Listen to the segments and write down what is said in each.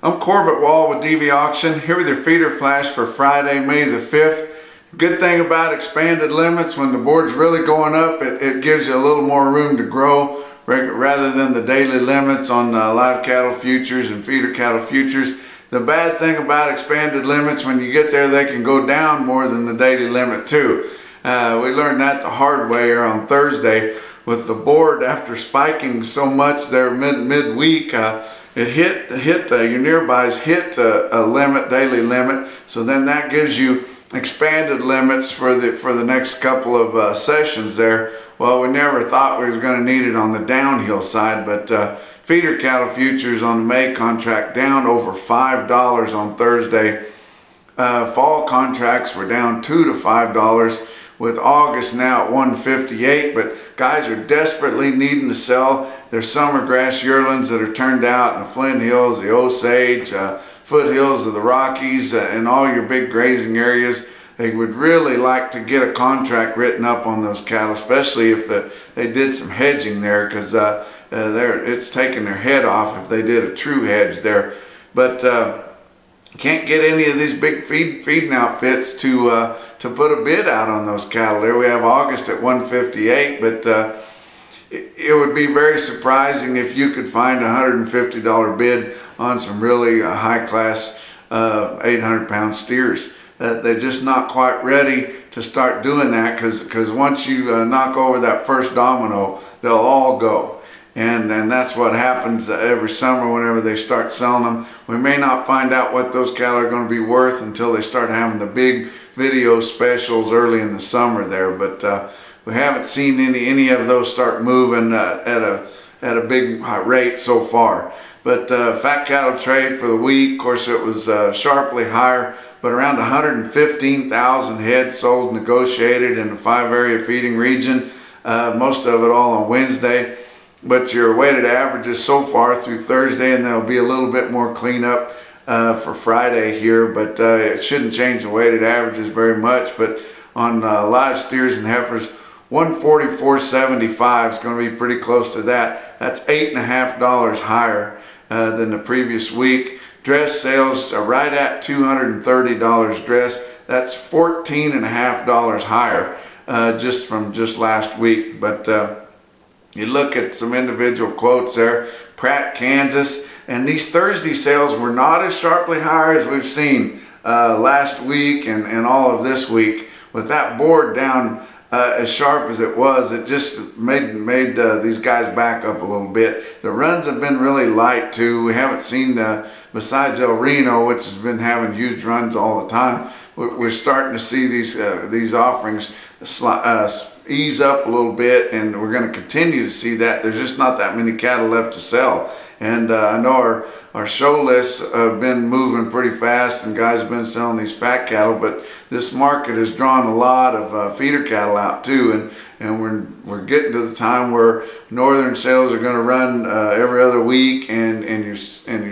I'm Corbett Wall with DV Auction, here with your feeder flash for Friday, May the 5th. Good thing about expanded limits, when the board's really going up, it gives you a little more room to grow rather than the daily limits on live cattle futures and feeder cattle futures. The bad thing about expanded limits, when you get there, they can go down more than the daily limit too. We learned that the hard way here on Thursday with the board after spiking so much there midweek. It hit your nearbys hit a limit, daily limit, so then that gives you expanded limits for the next couple of sessions there. Well, we never thought we was going to need it on the downhill side, but feeder cattle futures on the May contract down over $5 on Thursday. Fall contracts were down $2 to $5, with August now at $158, but guys are desperately needing to sell their summer grass yearlings that are turned out in the Flint Hills, the Osage, foothills of the Rockies, and all your big grazing areas. They would really like to get a contract written up on those cattle, especially if they did some hedging there, because it's taking their head off if they did a true hedge there. But can't get any of these big feeding outfits to put a bid out on those cattle. There we have August at 158, but it would be very surprising if you could find a $150 bid on some really high-class 800-pound steers. They're just not quite ready to start doing that, because once you knock over that first domino, they'll all go. And that's what happens every summer whenever they start selling them. We may not find out what those cattle are going to be worth until they start having the big video specials early in the summer there. But we haven't seen any of those start moving at a big rate so far. But fat cattle trade for the week, of course, it was sharply higher, but around 115,000 heads sold negotiated in the 5-area feeding region. Most of it all on Wednesday. But your weighted averages so far through Thursday, and there'll be a little bit more cleanup for Friday here, but it shouldn't change the weighted averages very much. But on live steers and heifers, 144.75 is going to be pretty close to that. That's $8.50 higher than the previous week. Dress sales are right at $230 dress. That's $14.50 higher just from last week. But you look at some individual quotes there. Pratt, Kansas, and these Thursday sales were not as sharply higher as we've seen last week and all of this week. With that board down as sharp as it was, it just made these guys back up a little bit. The runs have been really light too. We haven't seen, besides El Reno, which has been having huge runs all the time, we're starting to see these offerings ease up a little bit, and we're going to continue to see that. There's just not that many cattle left to sell. And I know our show lists have been moving pretty fast, and guys have been selling these fat cattle, but this market has drawn a lot of feeder cattle out too, and we're getting to the time where northern sales are going to run every other week, and your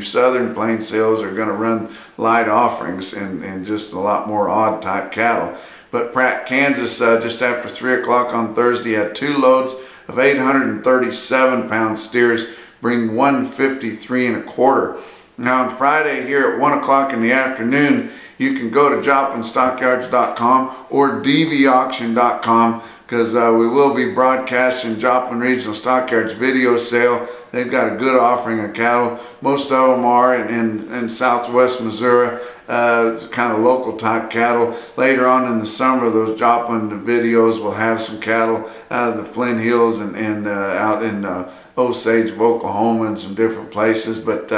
southern plain sales are going to run light offerings and just a lot more odd type cattle. But Pratt, Kansas, just after 3 o'clock on Thursday, had 2 loads of 837-pound steers, bringing 153 1/4. Now on Friday here at 1 o'clock in the afternoon, you can go to JoplinStockyards.com or DVAuction.com, because we will be broadcasting Joplin Regional Stockyards video sale. They've got a good offering of cattle. Most of them are in southwest Missouri, kind of local type cattle. Later on in the summer, those Joplin videos will have some cattle out of the Flint Hills and out in Osage of Oklahoma and some different places. But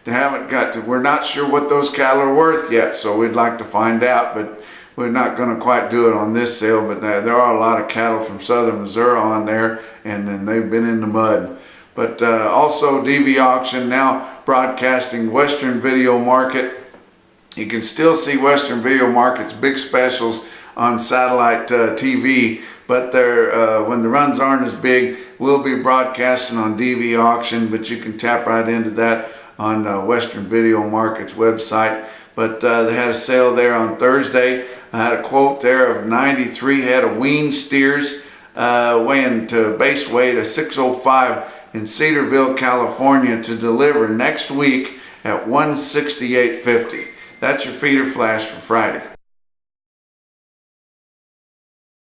we're not sure what those cattle are worth yet, so we'd like to find out. But we're not going to quite do it on this sale, but there are a lot of cattle from southern Missouri on there, and then they've been in the mud. But also DV Auction now broadcasting Western Video Market. You can still see Western Video Market's big specials on satellite TV, but when the runs aren't as big, we'll be broadcasting on DV Auction, but you can tap right into that on Western Video Market's website. But they had a sale there on Thursday. I had a quote there of 93 head of weaned steers, weighing to base weight of 605 in Cedarville, California, to deliver next week at $168.50. That's your feeder flash for Friday.